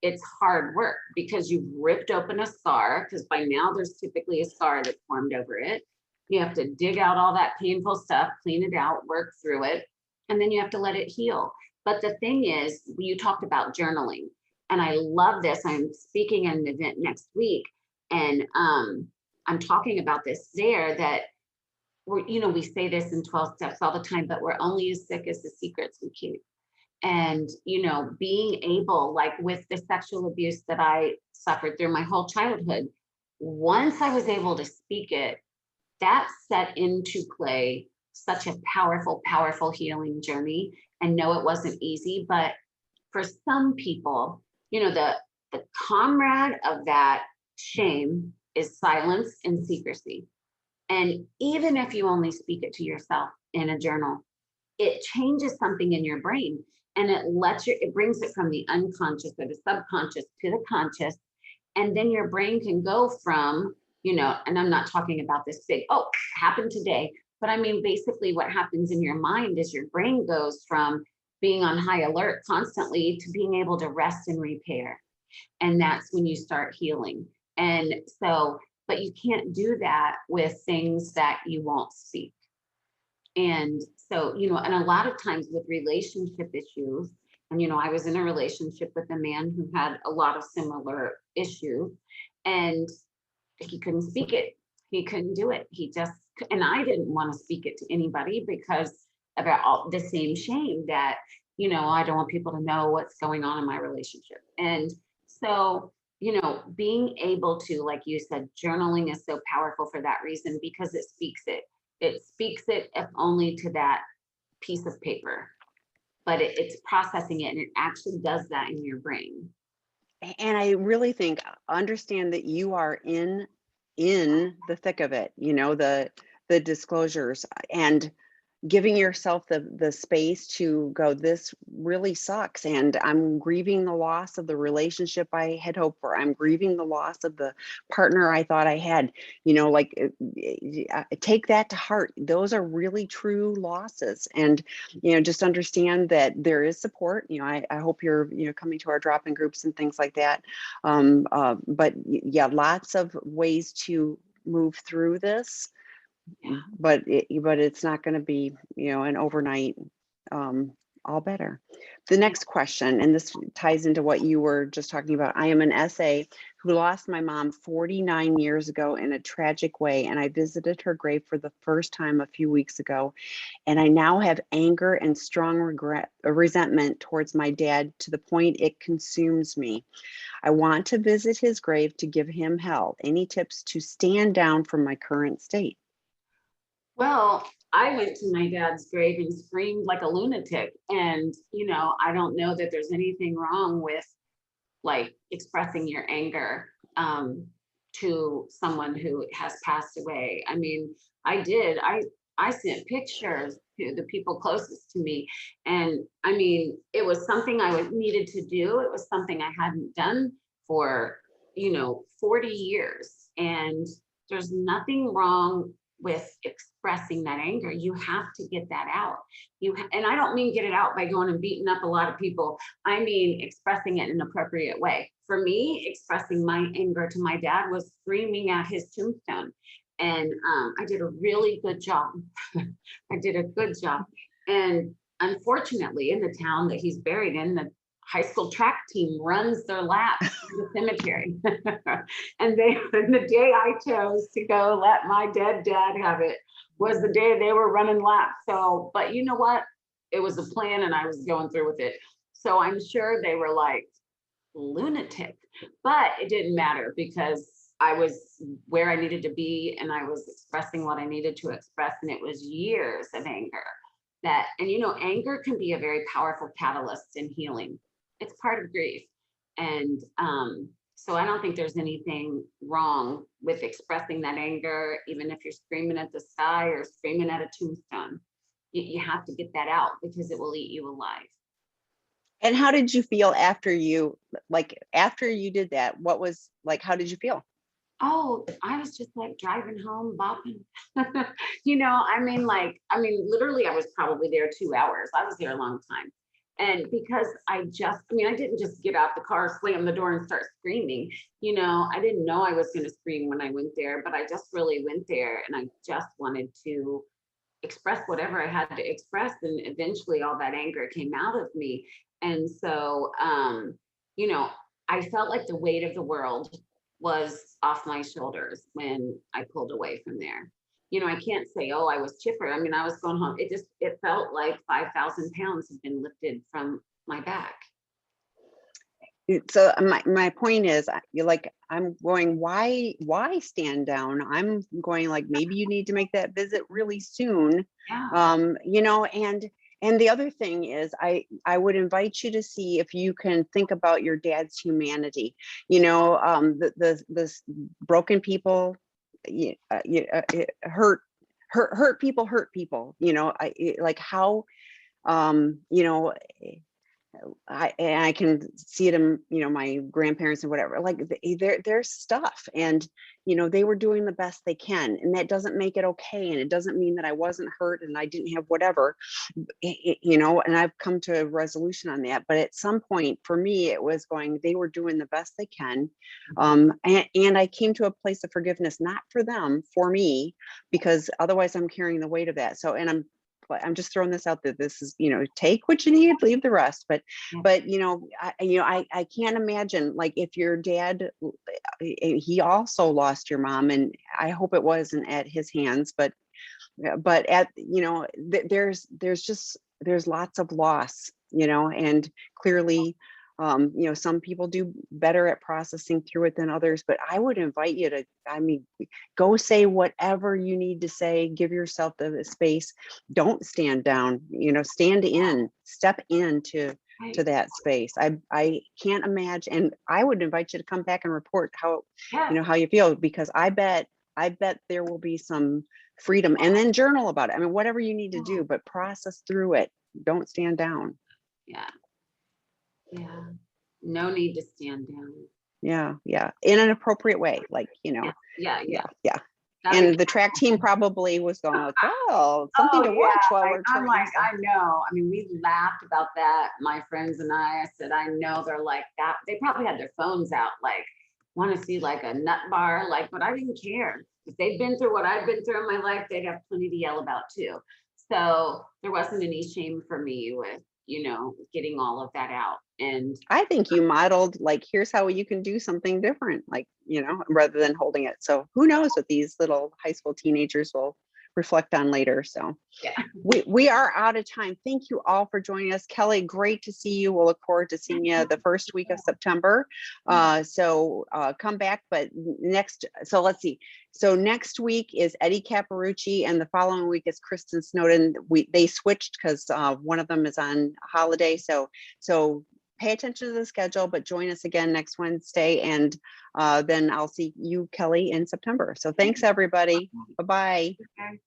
It's hard work because you've ripped open a scar, because by now there's typically a scar that's formed over it. You have to dig out all that painful stuff, clean it out, work through it, and then you have to let it heal. But the thing is, you talked about journaling, and I love this. I'm speaking at an event next week, and I'm talking about this there, that we say this in 12 steps all the time, but we're only as sick as the secrets we keep. And, being able, like with the sexual abuse that I suffered through my whole childhood, once I was able to speak it, that set into play such a powerful, powerful healing journey. And no, it wasn't easy, but for some people, the comrade of that shame is silence and secrecy. And even if you only speak it to yourself in a journal, it changes something in your brain, and it brings it from the unconscious or the subconscious to the conscious. And then your brain can go from, and I'm not talking about this big, oh, happened today. But I mean, basically what happens in your mind is your brain goes from being on high alert constantly to being able to rest and repair. And that's when you start healing. And so, but you can't do that with things that you won't speak. And so, and a lot of times with relationship issues, and, I was in a relationship with a man who had a lot of similar issues, and he couldn't speak it. He couldn't do it. And I didn't want to speak it to anybody because about all the same shame that, I don't want people to know what's going on in my relationship. And so, being able to, like you said, journaling is so powerful for that reason, because it speaks it. It speaks it, if only to that piece of paper, but it's processing it, and it actually does that in your brain. And I really think, understand that you are in the thick of it, the disclosures, and giving yourself the space to go, this really sucks, and I'm grieving the loss of the relationship I had hoped for. I'm grieving the loss of the partner I thought I had. Take that to heart. Those are really true losses, and just understand that there is support. I hope you're coming to our drop-in groups and things like that. But yeah, lots of ways to move through this. Yeah. But it's not going to be, an overnight all better. The next question, and this ties into what you were just talking about. I am an SA who lost my mom 49 years ago in a tragic way, and I visited her grave for the first time a few weeks ago. And I now have anger and strong resentment towards my dad, to the point it consumes me. I want to visit his grave to give him hell. Any tips to stand down from my current state? Well, I went to my dad's grave and screamed like a lunatic. And, I don't know that there's anything wrong with like expressing your anger to someone who has passed away. I mean, I I sent pictures to the people closest to me. And I mean, it was something I needed to do. It was something I hadn't done for, 40 years. And there's nothing wrong with expressing that anger. You have to get that out. And I don't mean get it out by going and beating up a lot of people. I mean expressing it in an appropriate way. For me, expressing my anger to my dad was screaming at his tombstone. And I did a really good job. I did a good job. And unfortunately, in the town that he's buried in, the high school track team runs their laps in the cemetery. And the day I chose to go let my dead dad have it was the day they were running laps. So, but you know what? It was a plan and I was going through with it. So I'm sure they were like lunatic, but it didn't matter because I was where I needed to be and I was expressing what I needed to express. And it was years of anger and anger can be a very powerful catalyst in healing. It's part of grief. And so I don't think there's anything wrong with expressing that anger, even if you're screaming at the sky or screaming at a tombstone. You have to get that out because it will eat you alive. And how did you feel after you did that? What was like, how did you feel? Oh, I was just like driving home, bopping. Literally, I was probably there 2 hours. I was there a long time. And because I didn't just get out the car, slam the door and start screaming. I didn't know I was going to scream when I went there, but I just really went there and I just wanted to express whatever I had to express. And eventually all that anger came out of me. And so, I felt like the weight of the world was off my shoulders when I pulled away from there. I can't say, oh, I was chipper. I mean, I was going home. It felt like 5,000 pounds had been lifted from my back. So my point is, I'm going, why stand down? I'm going like, maybe you need to make that visit really soon. Yeah. And the other thing is, I would invite you to see if you can think about your dad's humanity. The broken people, hurt people. Like how, I can see it in my grandparents and whatever, like their stuff, and they were doing the best they can, and that doesn't make it okay, and it doesn't mean that I wasn't hurt and I didn't have whatever, and I've come to a resolution on that. But at some point for me it was going, they were doing the best they can, and I came to a place of forgiveness, not for them, for me, because otherwise I'm carrying the weight of that. So, and I'm just throwing this out there. This is, take what you need, leave the rest. But I can't imagine, like, if your dad, he also lost your mom, and I hope it wasn't at his hands, but at, there's lots of loss, and clearly, some people do better at processing through it than others, but I would invite you to, go say whatever you need to say, give yourself the space. Don't stand down, step into that space. I can't imagine. And I would invite you to come back and report how, how you feel, because I bet there will be some freedom, and then journal about it. Whatever you need to do, but process through it. Don't stand down. Yeah. No need to stand down. Yeah. In an appropriate way, like, Yeah. And the track team probably was going like, well, something to watch while we're I'm training. like, I know. We laughed about that, my friends and I said, I know they're like that. They probably had their phones out, like, want to see like a nut bar, like, but I didn't care. If they'd been through what I've been through in my life, they'd have plenty to yell about too. So there wasn't any shame for me with, getting all of that out. And I think you modeled, like, here's how you can do something different, like, rather than holding it. So who knows what these little high school teenagers will reflect on later. So yeah. we are out of time. Thank you all for joining us. Kelley, great to see you. We'll look forward to seeing you the first week of September. So come back, but so let's see. So next week is Eddie Caparucci, and the following week is Kristen Snowden. They switched because one of them is on holiday. So pay attention to the schedule, but join us again next Wednesday. And then I'll see you, Kelley, in September. So thanks, everybody. Bye-bye. Okay.